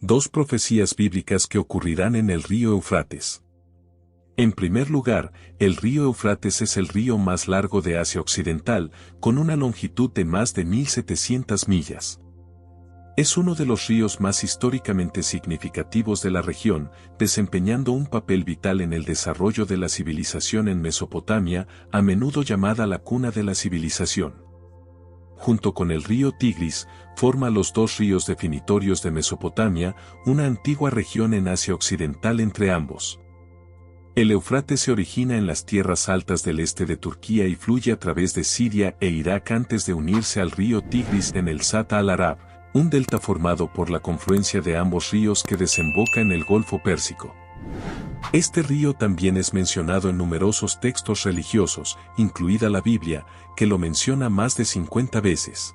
Dos profecías bíblicas que ocurrirán en el río Éufrates. En primer lugar, el río Éufrates es el río más largo de Asia Occidental, con una longitud de más de 1.700 millas. Es uno de los ríos más históricamente significativos de la región, desempeñando un papel vital en el desarrollo de la civilización en Mesopotamia, a menudo llamada la cuna de la civilización. Junto con el río Tigris, forma los dos ríos definitorios de Mesopotamia, una antigua región en Asia Occidental entre ambos. El Éufrates se origina en las tierras altas del este de Turquía y fluye a través de Siria e Irak antes de unirse al río Tigris en el Sata al-Arab, un delta formado por la confluencia de ambos ríos que desemboca en el Golfo Pérsico. Este río también es mencionado en numerosos textos religiosos, incluida la Biblia, que lo menciona más de 50 veces.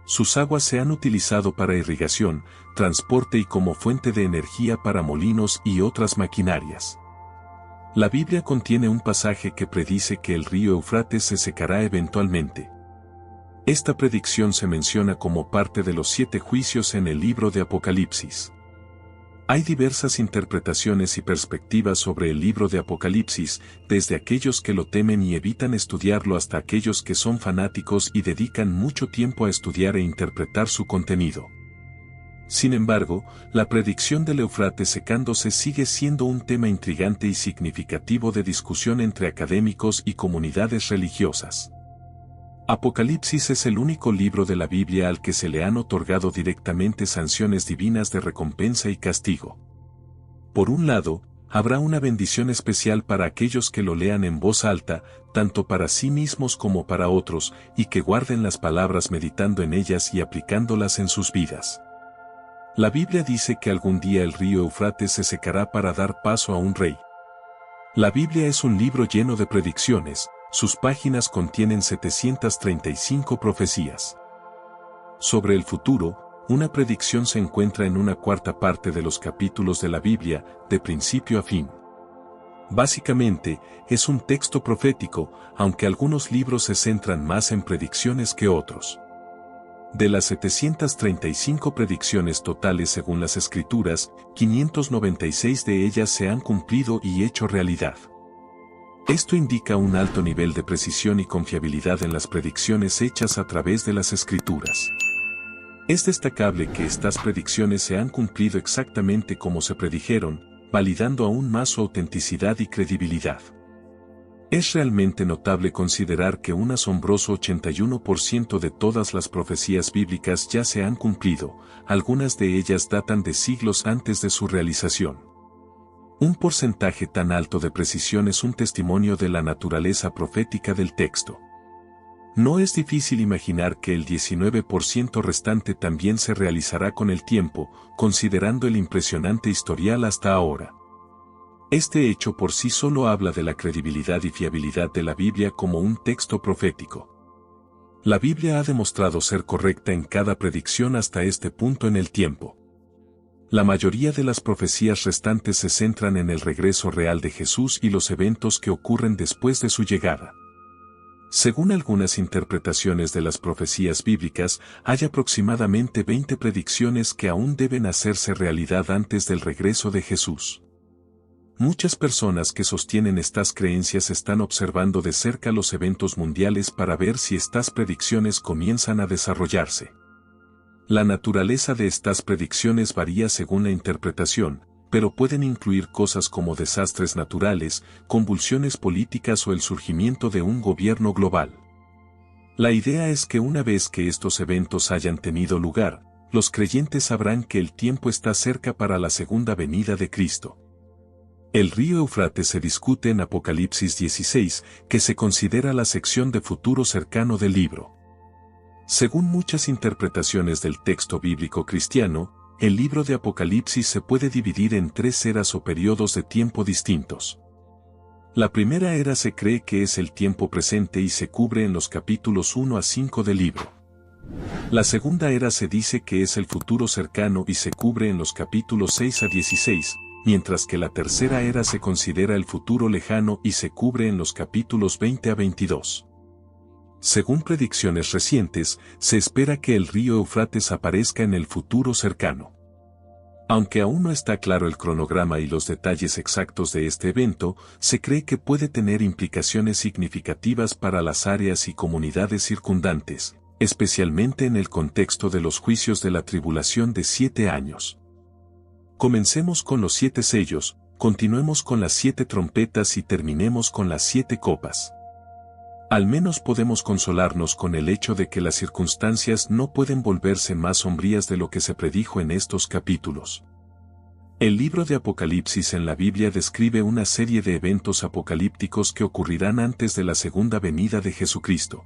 Sus aguas se han utilizado para irrigación, transporte y como fuente de energía para molinos y otras maquinarias. La Biblia contiene un pasaje que predice que el río Éufrates se secará eventualmente. Esta predicción se menciona como parte de los 7 juicios en el libro de Apocalipsis. Hay diversas interpretaciones y perspectivas sobre el libro de Apocalipsis, desde aquellos que lo temen y evitan estudiarlo hasta aquellos que son fanáticos y dedican mucho tiempo a estudiar e interpretar su contenido. Sin embargo, la predicción del Éufrates secándose sigue siendo un tema intrigante y significativo de discusión entre académicos y comunidades religiosas. Apocalipsis es el único libro de la Biblia al que se le han otorgado directamente sanciones divinas de recompensa y castigo. Por un lado, habrá una bendición especial para aquellos que lo lean en voz alta, tanto para sí mismos como para otros, y que guarden las palabras meditando en ellas y aplicándolas en sus vidas. La Biblia dice que algún día el río Éufrates se secará para dar paso a un rey. La Biblia es un libro lleno de predicciones, sus páginas contienen 735 profecías. Sobre el futuro, una predicción se encuentra en una cuarta parte de los capítulos de la Biblia, de principio a fin. Básicamente, es un texto profético, aunque algunos libros se centran más en predicciones que otros. De las 735 predicciones totales según las Escrituras, 596 de ellas se han cumplido y hecho realidad. Esto indica un alto nivel de precisión y confiabilidad en las predicciones hechas a través de las Escrituras. Es destacable que estas predicciones se han cumplido exactamente como se predijeron, validando aún más su autenticidad y credibilidad. Es realmente notable considerar que un asombroso 81% de todas las profecías bíblicas ya se han cumplido, algunas de ellas datan de siglos antes de su realización. Un porcentaje tan alto de precisión es un testimonio de la naturaleza profética del texto. No es difícil imaginar que el 19% restante también se realizará con el tiempo, considerando el impresionante historial hasta ahora. Este hecho por sí solo habla de la credibilidad y fiabilidad de la Biblia como un texto profético. La Biblia ha demostrado ser correcta en cada predicción hasta este punto en el tiempo. La mayoría de las profecías restantes se centran en el regreso real de Jesús y los eventos que ocurren después de su llegada. Según algunas interpretaciones de las profecías bíblicas, hay aproximadamente 20 predicciones que aún deben hacerse realidad antes del regreso de Jesús. Muchas personas que sostienen estas creencias están observando de cerca los eventos mundiales para ver si estas predicciones comienzan a desarrollarse. La naturaleza de estas predicciones varía según la interpretación, pero pueden incluir cosas como desastres naturales, convulsiones políticas o el surgimiento de un gobierno global. La idea es que una vez que estos eventos hayan tenido lugar, los creyentes sabrán que el tiempo está cerca para la segunda venida de Cristo. El río Éufrates se discute en Apocalipsis 16, que se considera la sección de futuro cercano del libro. Según muchas interpretaciones del texto bíblico cristiano, el libro de Apocalipsis se puede dividir en 3 eras o periodos de tiempo distintos. La primera era se cree que es el tiempo presente y se cubre en los capítulos 1 a 5 del libro. La segunda era se dice que es el futuro cercano y se cubre en los capítulos 6 a 16, mientras que la tercera era se considera el futuro lejano y se cubre en los capítulos 20 a 22. Según predicciones recientes, se espera que el río Éufrates aparezca en el futuro cercano. Aunque aún no está claro el cronograma y los detalles exactos de este evento, se cree que puede tener implicaciones significativas para las áreas y comunidades circundantes, especialmente en el contexto de los juicios de la tribulación de 7 años. Comencemos con los 7 sellos, continuemos con las 7 trompetas y terminemos con las 7 copas. Al menos podemos consolarnos con el hecho de que las circunstancias no pueden volverse más sombrías de lo que se predijo en estos capítulos. El libro de Apocalipsis en la Biblia describe una serie de eventos apocalípticos que ocurrirán antes de la segunda venida de Jesucristo.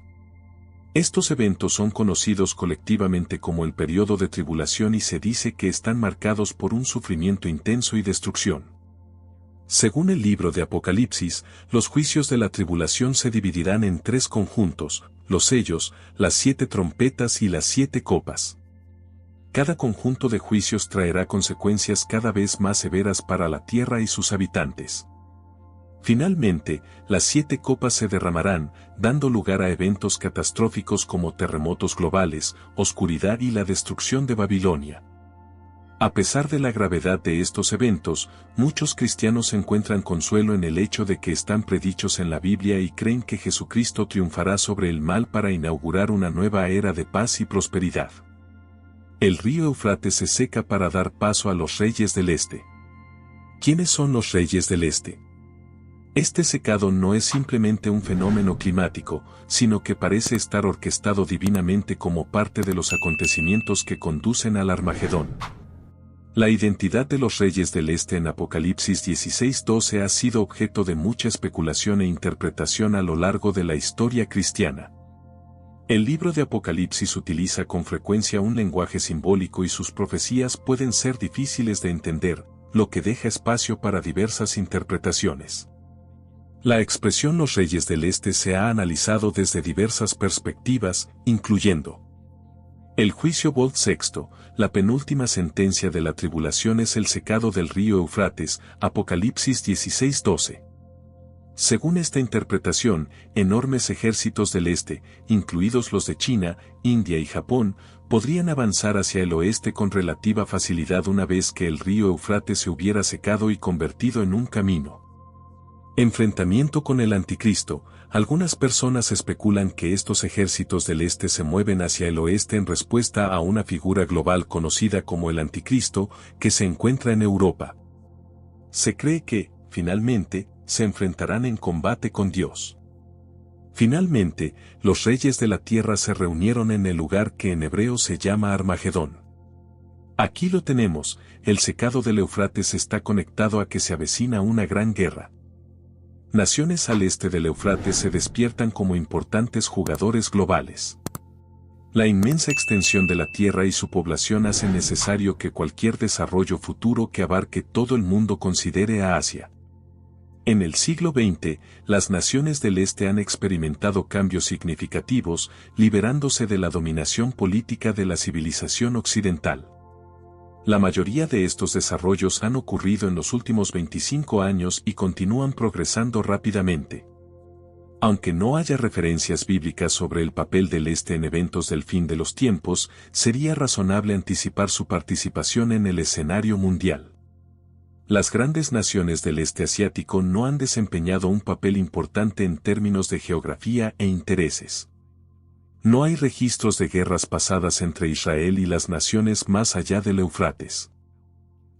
Estos eventos son conocidos colectivamente como el periodo de tribulación y se dice que están marcados por un sufrimiento intenso y destrucción. Según el libro de Apocalipsis, los juicios de la tribulación se dividirán en 3 conjuntos, los sellos, las 7 trompetas y las 7 copas. Cada conjunto de juicios traerá consecuencias cada vez más severas para la tierra y sus habitantes. Finalmente, las 7 copas se derramarán, dando lugar a eventos catastróficos como terremotos globales, oscuridad y la destrucción de Babilonia. A pesar de la gravedad de estos eventos, muchos cristianos encuentran consuelo en el hecho de que están predichos en la Biblia y creen que Jesucristo triunfará sobre el mal para inaugurar una nueva era de paz y prosperidad. El río Eufrates se seca para dar paso a los reyes del este. ¿Quiénes son los reyes del este? Este secado no es simplemente un fenómeno climático, sino que parece estar orquestado divinamente como parte de los acontecimientos que conducen al Armagedón. La identidad de los reyes del este en Apocalipsis 16:12 ha sido objeto de mucha especulación e interpretación a lo largo de la historia cristiana. El libro de Apocalipsis utiliza con frecuencia un lenguaje simbólico y sus profecías pueden ser difíciles de entender, lo que deja espacio para diversas interpretaciones. La expresión los reyes del este se ha analizado desde diversas perspectivas, incluyendo el juicio Bolt VI, la penúltima sentencia de la tribulación es el secado del río Eufrates, Apocalipsis 16:12. Según esta interpretación, enormes ejércitos del este, incluidos los de China, India y Japón, podrían avanzar hacia el oeste con relativa facilidad una vez que el río Eufrates se hubiera secado y convertido en un camino. Enfrentamiento con el Anticristo. Algunas personas especulan que estos ejércitos del este se mueven hacia el oeste en respuesta a una figura global conocida como el Anticristo, que se encuentra en Europa. Se cree que, finalmente, se enfrentarán en combate con Dios. Finalmente, los reyes de la tierra se reunieron en el lugar que en hebreo se llama Armagedón. Aquí lo tenemos, el secado del Eufrates está conectado a que se avecina una gran guerra. Naciones al este del Eufrates se despiertan como importantes jugadores globales. La inmensa extensión de la Tierra y su población hacen necesario que cualquier desarrollo futuro que abarque todo el mundo considere a Asia. En el siglo XX, las naciones del este han experimentado cambios significativos, liberándose de la dominación política de la civilización occidental. La mayoría de estos desarrollos han ocurrido en los últimos 25 años y continúan progresando rápidamente. Aunque no haya referencias bíblicas sobre el papel del este en eventos del fin de los tiempos, sería razonable anticipar su participación en el escenario mundial. Las grandes naciones del este asiático no han desempeñado un papel importante en términos de geografía e intereses. No hay registros de guerras pasadas entre Israel y las naciones más allá del Eufrates.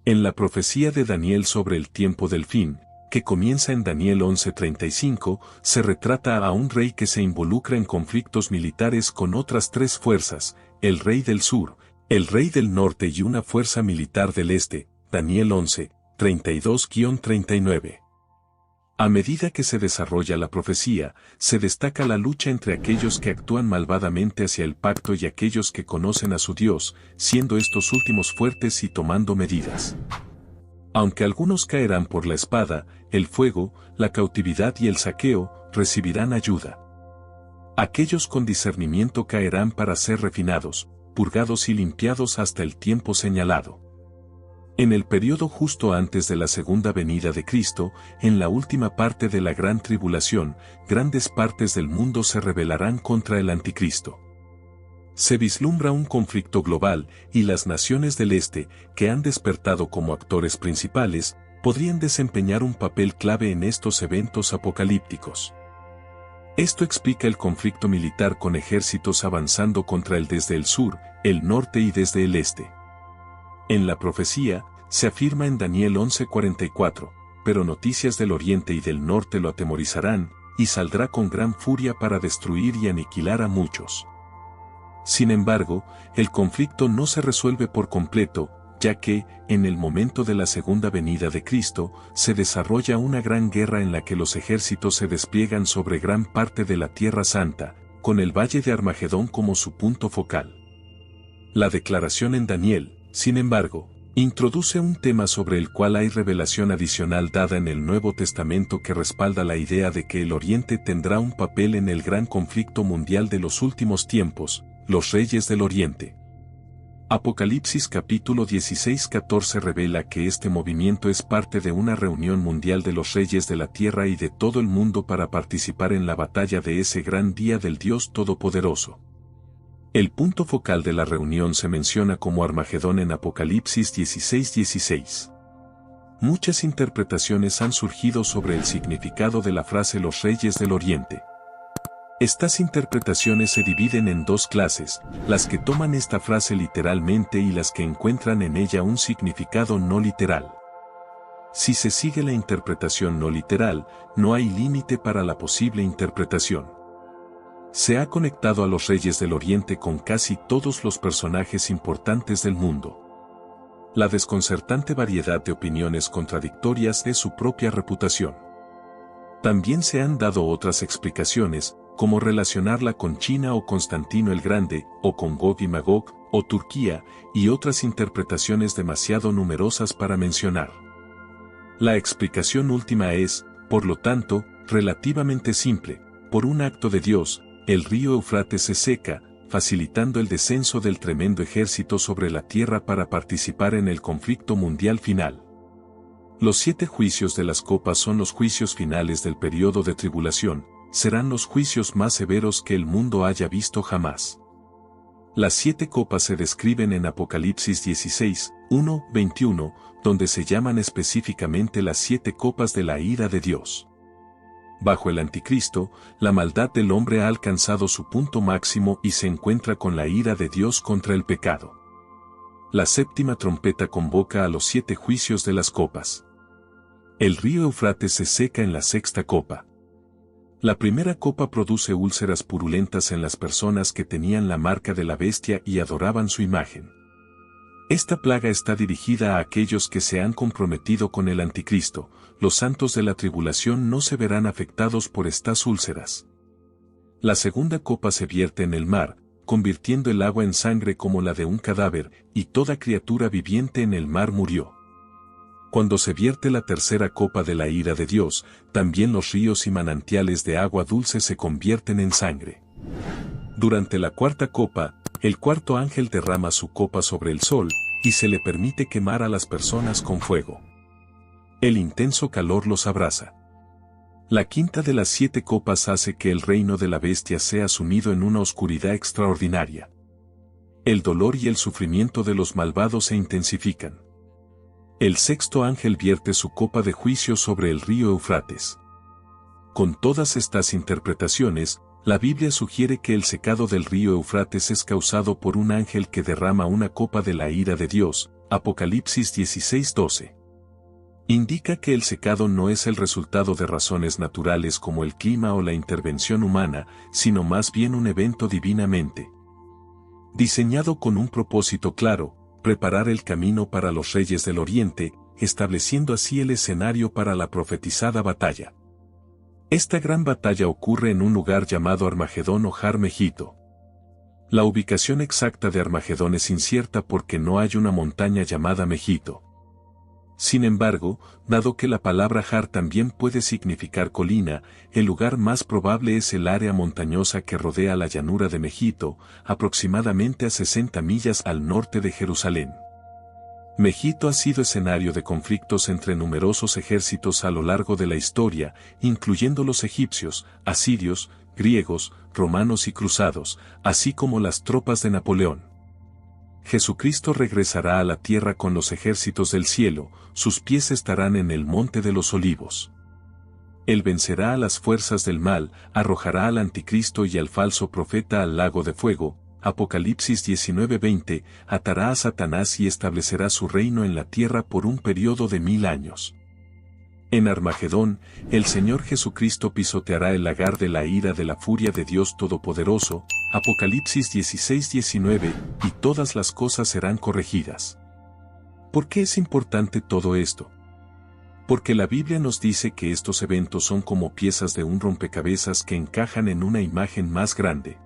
En la profecía de Daniel sobre el tiempo del fin, que comienza en Daniel 11:35, se retrata a un rey que se involucra en conflictos militares con otras 3 fuerzas, el rey del sur, el rey del norte y una fuerza militar del este, Daniel 11:32-39. A medida que se desarrolla la profecía, se destaca la lucha entre aquellos que actúan malvadamente hacia el pacto y aquellos que conocen a su Dios, siendo estos últimos fuertes y tomando medidas. Aunque algunos caerán por la espada, el fuego, la cautividad y el saqueo, recibirán ayuda. Aquellos con discernimiento caerán para ser refinados, purgados y limpiados hasta el tiempo señalado. En el periodo justo antes de la segunda venida de Cristo, en la última parte de la gran tribulación, grandes partes del mundo se rebelarán contra el Anticristo. Se vislumbra un conflicto global y las naciones del Este, que han despertado como actores principales, podrían desempeñar un papel clave en estos eventos apocalípticos. Esto explica el conflicto militar con ejércitos avanzando contra él desde el sur, el norte y desde el este. En la profecía, se afirma en Daniel 11:44, pero noticias del oriente y del norte lo atemorizarán, y saldrá con gran furia para destruir y aniquilar a muchos. Sin embargo, el conflicto no se resuelve por completo, ya que, en el momento de la segunda venida de Cristo, se desarrolla una gran guerra en la que los ejércitos se despliegan sobre gran parte de la Tierra Santa, con el Valle de Armagedón como su punto focal. La declaración en Daniel, sin embargo, introduce un tema sobre el cual hay revelación adicional dada en el Nuevo Testamento que respalda la idea de que el Oriente tendrá un papel en el gran conflicto mundial de los últimos tiempos, los reyes del Oriente. Apocalipsis capítulo 16:14 revela que este movimiento es parte de una reunión mundial de los reyes de la tierra y de todo el mundo para participar en la batalla de ese gran día del Dios Todopoderoso. El punto focal de la reunión se menciona como Armagedón en Apocalipsis 16:16. Muchas interpretaciones han surgido sobre el significado de la frase los reyes del Oriente. Estas interpretaciones se dividen en dos clases, las que toman esta frase literalmente y las que encuentran en ella un significado no literal. Si se sigue la interpretación no literal, no hay límite para la posible interpretación. Se ha conectado a los reyes del Oriente con casi todos los personajes importantes del mundo. La desconcertante variedad de opiniones contradictorias es su propia reputación. También se han dado otras explicaciones, como relacionarla con China o Constantino el Grande, o con Gog y Magog, o Turquía, y otras interpretaciones demasiado numerosas para mencionar. La explicación última es, por lo tanto, relativamente simple. Por un acto de Dios, el río Eufrates se seca, facilitando el descenso del tremendo ejército sobre la tierra para participar en el conflicto mundial final. Los 7 juicios de las copas son los juicios finales del periodo de tribulación, serán los juicios más severos que el mundo haya visto jamás. Las 7 copas se describen en Apocalipsis 16, 1, 21, donde se llaman específicamente las 7 copas de la ira de Dios. Bajo el Anticristo, la maldad del hombre ha alcanzado su punto máximo y se encuentra con la ira de Dios contra el pecado. La 7ª trompeta convoca a los 7 juicios de las copas. El río Eufrates se seca en la 6ª copa. La primera copa produce úlceras purulentas en las personas que tenían la marca de la bestia y adoraban su imagen. Esta plaga está dirigida a aquellos que se han comprometido con el Anticristo. Los santos de la tribulación no se verán afectados por estas úlceras. La segunda copa se vierte en el mar, convirtiendo el agua en sangre como la de un cadáver, y toda criatura viviente en el mar murió. Cuando se vierte la tercera copa de la ira de Dios, también los ríos y manantiales de agua dulce se convierten en sangre. Durante la cuarta copa, el cuarto ángel derrama su copa sobre el sol, y se le permite quemar a las personas con fuego. El intenso calor los abraza. La quinta de las 7 copas hace que el reino de la bestia sea sumido en una oscuridad extraordinaria. El dolor y el sufrimiento de los malvados se intensifican. El sexto ángel vierte su copa de juicio sobre el río Eufrates. Con todas estas interpretaciones, la Biblia sugiere que el secado del río Eufrates es causado por un ángel que derrama una copa de la ira de Dios, Apocalipsis 16:12. Indica que el secado no es el resultado de razones naturales como el clima o la intervención humana, sino más bien un evento divinamente diseñado con un propósito claro: preparar el camino para los reyes del Oriente, estableciendo así el escenario para la profetizada batalla. Esta gran batalla ocurre en un lugar llamado Armagedón o Har Megiddo. La ubicación exacta de Armagedón es incierta porque no hay una montaña llamada Megiddo. Sin embargo, dado que la palabra Har también puede significar colina, el lugar más probable es el área montañosa que rodea la llanura de Megiddo, aproximadamente a 60 millas al norte de Jerusalén. Megiddo ha sido escenario de conflictos entre numerosos ejércitos a lo largo de la historia, incluyendo los egipcios, asirios, griegos, romanos y cruzados, así como las tropas de Napoleón. Jesucristo regresará a la tierra con los ejércitos del cielo, sus pies estarán en el monte de los olivos. Él vencerá a las fuerzas del mal, arrojará al anticristo y al falso profeta al lago de fuego, Apocalipsis 19:20, atará a Satanás y establecerá su reino en la tierra por un periodo de 1000 años. En Armagedón, el Señor Jesucristo pisoteará el lagar de la ira de la furia de Dios Todopoderoso, Apocalipsis 16:19, y todas las cosas serán corregidas. ¿Por qué es importante todo esto? Porque la Biblia nos dice que estos eventos son como piezas de un rompecabezas que encajan en una imagen más grande.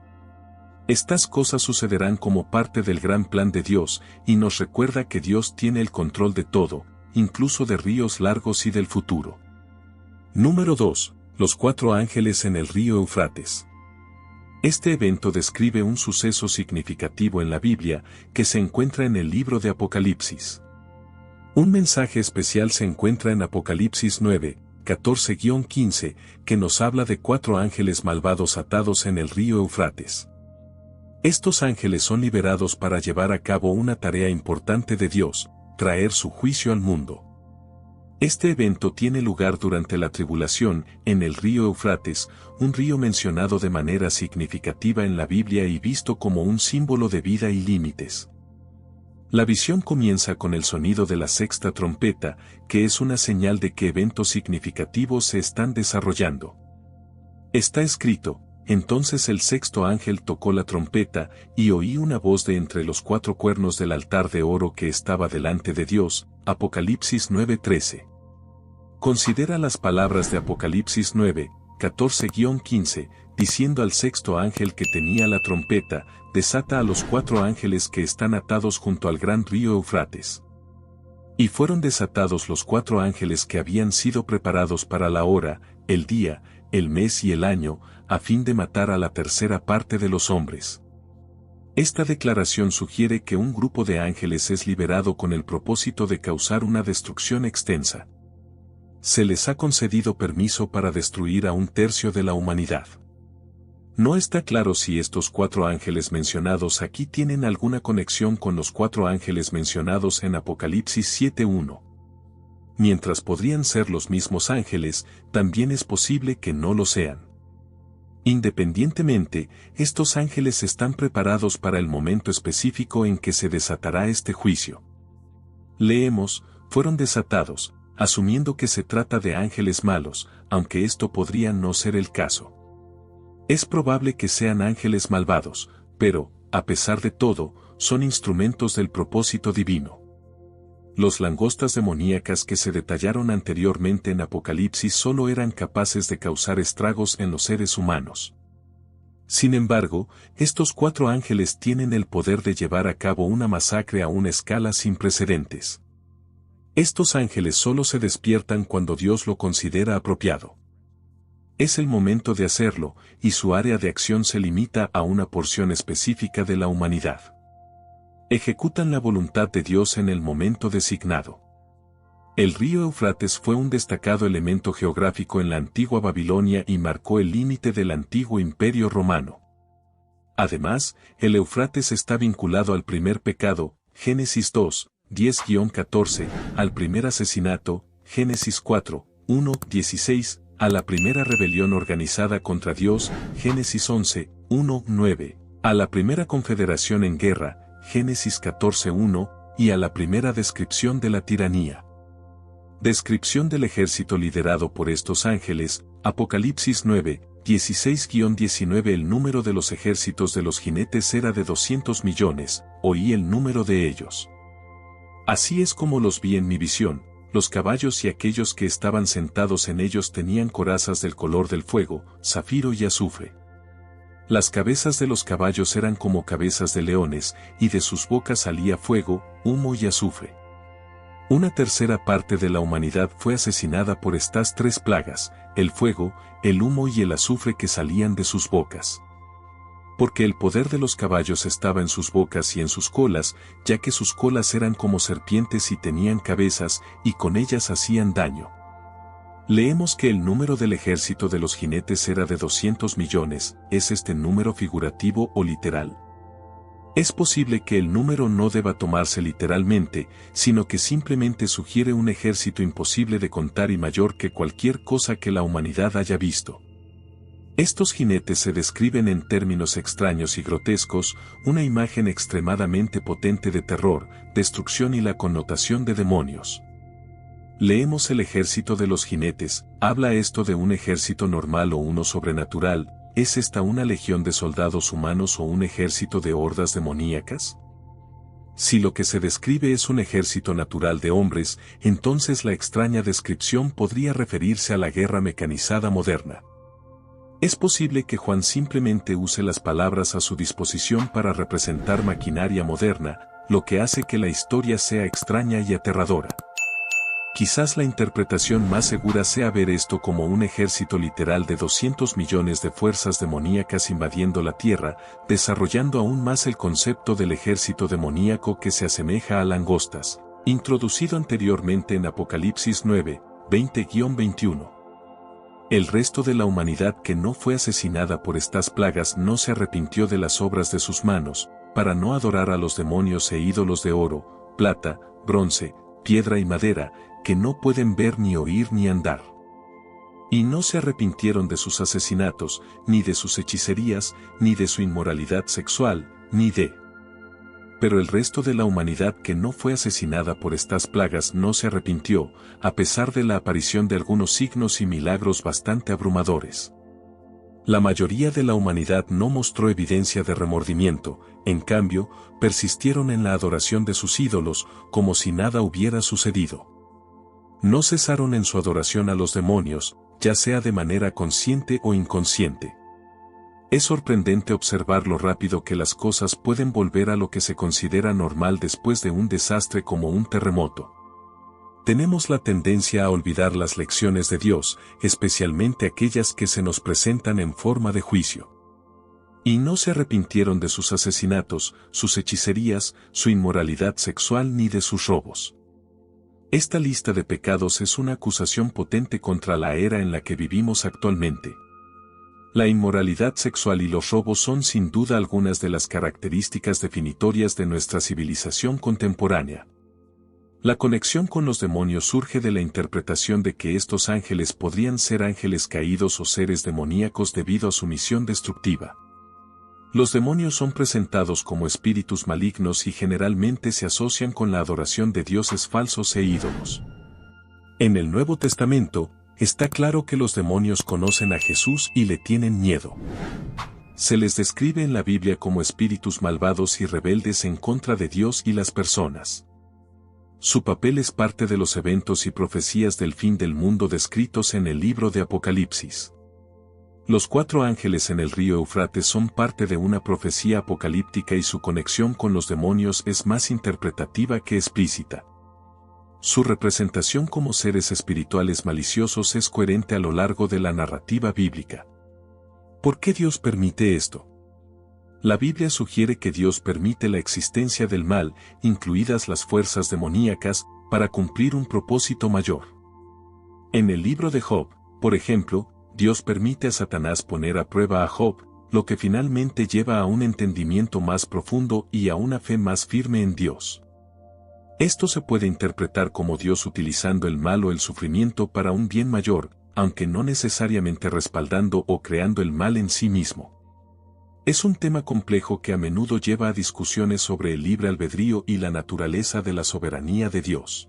Estas cosas sucederán como parte del gran plan de Dios, y nos recuerda que Dios tiene el control de todo, incluso de ríos largos y del futuro. Número 2. Los 4 ángeles en el río Eufrates. Este evento describe un suceso significativo en la Biblia, que se encuentra en el libro de Apocalipsis. Un mensaje especial se encuentra en Apocalipsis 9, 14-15, que nos habla de 4 ángeles malvados atados en el río Eufrates. Estos ángeles son liberados para llevar a cabo una tarea importante de Dios, traer su juicio al mundo. Este evento tiene lugar durante la tribulación, en el río Eufrates, un río mencionado de manera significativa en la Biblia y visto como un símbolo de vida y límites. La visión comienza con el sonido de la sexta trompeta, que es una señal de que eventos significativos se están desarrollando. Está escrito: entonces el sexto ángel tocó la trompeta, y oí una voz de entre los 4 cuernos del altar de oro que estaba delante de Dios, Apocalipsis 9:13. Considera las palabras de Apocalipsis 9, 14-15, diciendo al sexto ángel que tenía la trompeta: desata a los 4 ángeles que están atados junto al gran río Eufrates. Y fueron desatados los 4 ángeles que habían sido preparados para la hora, el día, el mes y el año, a fin de matar a la tercera parte de los hombres. Esta declaración sugiere que un grupo de ángeles es liberado con el propósito de causar una destrucción extensa. Se les ha concedido permiso para destruir a 1/3 de la humanidad. No está claro si estos 4 ángeles mencionados aquí tienen alguna conexión con los 4 ángeles mencionados en Apocalipsis 7:1. Mientras podrían ser los mismos ángeles, también es posible que no lo sean. Independientemente, estos ángeles están preparados para el momento específico en que se desatará este juicio. Leemos: fueron desatados, asumiendo que se trata de ángeles malos, aunque esto podría no ser el caso. Es probable que sean ángeles malvados, pero, a pesar de todo, son instrumentos del propósito divino. Los langostas demoníacas que se detallaron anteriormente en Apocalipsis solo eran capaces de causar estragos en los seres humanos. Sin embargo, estos 4 ángeles tienen el poder de llevar a cabo una masacre a una escala sin precedentes. Estos ángeles solo se despiertan cuando Dios lo considera apropiado. Es el momento de hacerlo, y su área de acción se limita a una porción específica de la humanidad. Ejecutan la voluntad de Dios en el momento designado. El río Eufrates fue un destacado elemento geográfico en la antigua Babilonia y marcó el límite del antiguo imperio romano. Además, el Eufrates está vinculado al primer pecado, Génesis 2, 10-14, al primer asesinato, Génesis 4, 1, 16, a la primera rebelión organizada contra Dios, Génesis 11, 1, 9, a la primera confederación en guerra, Génesis 14:1, y a la primera descripción de la tiranía. Descripción del ejército liderado por estos ángeles, Apocalipsis 9, 16-19. El número de los ejércitos de los jinetes era de 200 millones, oí el número de ellos. Así es como los vi en mi visión: los caballos y aquellos que estaban sentados en ellos tenían corazas del color del fuego, zafiro y azufre. Las cabezas de los caballos eran como cabezas de leones, y de sus bocas salía fuego, humo y azufre. Una tercera parte de la humanidad fue asesinada por estas 3 plagas: el fuego, el humo y el azufre que salían de sus bocas. Porque el poder de los caballos estaba en sus bocas y en sus colas, ya que sus colas eran como serpientes y tenían cabezas, y con ellas hacían daño. Leemos que el número del ejército de los jinetes era de 200 millones, ¿es este número figurativo o literal? Es posible que el número no deba tomarse literalmente, sino que simplemente sugiere un ejército imposible de contar y mayor que cualquier cosa que la humanidad haya visto. Estos jinetes se describen en términos extraños y grotescos, una imagen extremadamente potente de terror, destrucción y la connotación de demonios. Leemos el ejército de los jinetes, ¿habla esto de un ejército normal o uno sobrenatural? ¿Es esta una legión de soldados humanos o un ejército de hordas demoníacas? Si lo que se describe es un ejército natural de hombres, entonces la extraña descripción podría referirse a la guerra mecanizada moderna. Es posible que Juan simplemente use las palabras a su disposición para representar maquinaria moderna, lo que hace que la historia sea extraña y aterradora. Quizás la interpretación más segura sea ver esto como un ejército literal de 200 millones de fuerzas demoníacas invadiendo la Tierra, desarrollando aún más el concepto del ejército demoníaco que se asemeja a langostas, introducido anteriormente en Apocalipsis 9, 20-21. El resto de la humanidad que no fue asesinada por estas plagas no se arrepintió de las obras de sus manos, para no adorar a los demonios e ídolos de oro, plata, bronce, piedra y madera, que no pueden ver ni oír ni andar. Y no se arrepintieron de sus asesinatos, ni de sus hechicerías, ni de su inmoralidad sexual, ni de... Pero el resto de la humanidad que no fue asesinada por estas plagas no se arrepintió, a pesar de la aparición de algunos signos y milagros bastante abrumadores. La mayoría de la humanidad no mostró evidencia de remordimiento, en cambio, persistieron en la adoración de sus ídolos, como si nada hubiera sucedido. No cesaron en su adoración a los demonios, ya sea de manera consciente o inconsciente. Es sorprendente observar lo rápido que las cosas pueden volver a lo que se considera normal después de un desastre como un terremoto. Tenemos la tendencia a olvidar las lecciones de Dios, especialmente aquellas que se nos presentan en forma de juicio. Y no se arrepintieron de sus asesinatos, sus hechicerías, su inmoralidad sexual ni de sus robos. Esta lista de pecados es una acusación potente contra la era en la que vivimos actualmente. La inmoralidad sexual y los robos son sin duda algunas de las características definitorias de nuestra civilización contemporánea. La conexión con los demonios surge de la interpretación de que estos ángeles podrían ser ángeles caídos o seres demoníacos debido a su misión destructiva. Los demonios son presentados como espíritus malignos y generalmente se asocian con la adoración de dioses falsos e ídolos. En el Nuevo Testamento, está claro que los demonios conocen a Jesús y le tienen miedo. Se les describe en la Biblia como espíritus malvados y rebeldes en contra de Dios y las personas. Su papel es parte de los eventos y profecías del fin del mundo descritos en el libro de Apocalipsis. Los 4 ángeles en el río Eufrates son parte de una profecía apocalíptica y su conexión con los demonios es más interpretativa que explícita. Su representación como seres espirituales maliciosos es coherente a lo largo de la narrativa bíblica. ¿Por qué Dios permite esto? La Biblia sugiere que Dios permite la existencia del mal, incluidas las fuerzas demoníacas, para cumplir un propósito mayor. En el libro de Job, por ejemplo, Dios permite a Satanás poner a prueba a Job, lo que finalmente lleva a un entendimiento más profundo y a una fe más firme en Dios. Esto se puede interpretar como Dios utilizando el mal o el sufrimiento para un bien mayor, aunque no necesariamente respaldando o creando el mal en sí mismo. Es un tema complejo que a menudo lleva a discusiones sobre el libre albedrío y la naturaleza de la soberanía de Dios.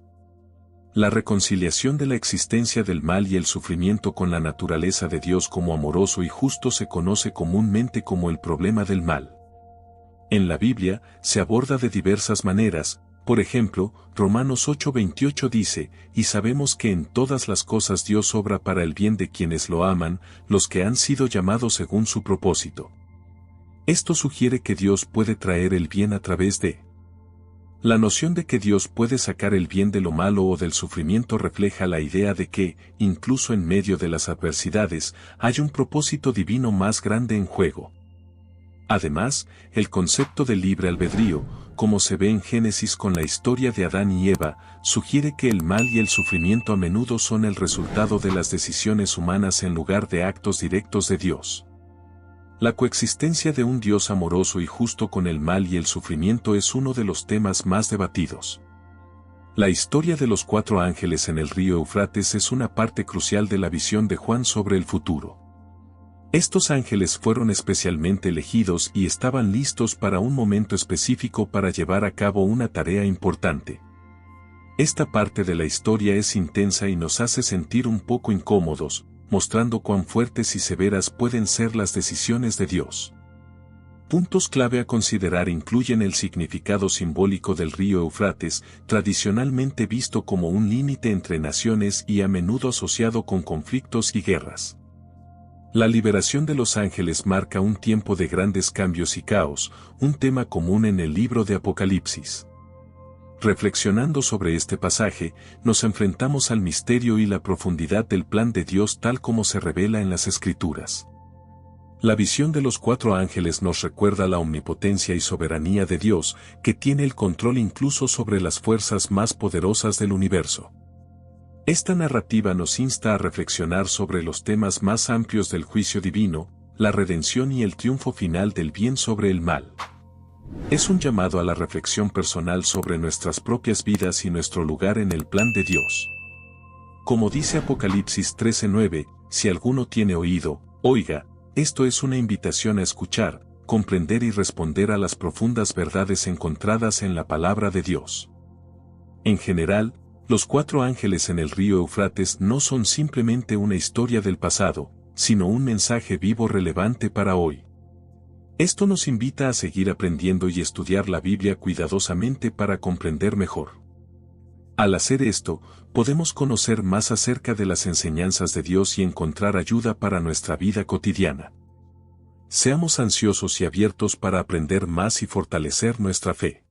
La reconciliación de la existencia del mal y el sufrimiento con la naturaleza de Dios como amoroso y justo se conoce comúnmente como el problema del mal. En la Biblia, se aborda de diversas maneras, por ejemplo, Romanos 8:28 dice, y sabemos que en todas las cosas Dios obra para el bien de quienes lo aman, los que han sido llamados según su propósito. Esto sugiere que Dios puede traer el bien a través de... La noción de que Dios puede sacar el bien de lo malo o del sufrimiento refleja la idea de que, incluso en medio de las adversidades, hay un propósito divino más grande en juego. Además, el concepto de libre albedrío, como se ve en Génesis con la historia de Adán y Eva, sugiere que el mal y el sufrimiento a menudo son el resultado de las decisiones humanas en lugar de actos directos de Dios. La coexistencia de un Dios amoroso y justo con el mal y el sufrimiento es uno de los temas más debatidos. La historia de los 4 ángeles en el río Eufrates es una parte crucial de la visión de Juan sobre el futuro. Estos ángeles fueron especialmente elegidos y estaban listos para un momento específico para llevar a cabo una tarea importante. Esta parte de la historia es intensa y nos hace sentir un poco incómodos, mostrando cuán fuertes y severas pueden ser las decisiones de Dios. Puntos clave a considerar incluyen el significado simbólico del río Eufrates, tradicionalmente visto como un límite entre naciones y a menudo asociado con conflictos y guerras. La liberación de los ángeles marca un tiempo de grandes cambios y caos, un tema común en el libro de Apocalipsis. Reflexionando sobre este pasaje, nos enfrentamos al misterio y la profundidad del plan de Dios tal como se revela en las Escrituras. La visión de los 4 ángeles nos recuerda la omnipotencia y soberanía de Dios, que tiene el control incluso sobre las fuerzas más poderosas del universo. Esta narrativa nos insta a reflexionar sobre los temas más amplios del juicio divino, la redención y el triunfo final del bien sobre el mal. Es un llamado a la reflexión personal sobre nuestras propias vidas y nuestro lugar en el plan de Dios. Como dice Apocalipsis 13:9, si alguno tiene oído, oiga, esto es una invitación a escuchar, comprender y responder a las profundas verdades encontradas en la palabra de Dios. En general, los 4 ángeles en el río Eufrates no son simplemente una historia del pasado, sino un mensaje vivo relevante para hoy. Esto nos invita a seguir aprendiendo y estudiar la Biblia cuidadosamente para comprender mejor. Al hacer esto, podemos conocer más acerca de las enseñanzas de Dios y encontrar ayuda para nuestra vida cotidiana. Seamos ansiosos y abiertos para aprender más y fortalecer nuestra fe.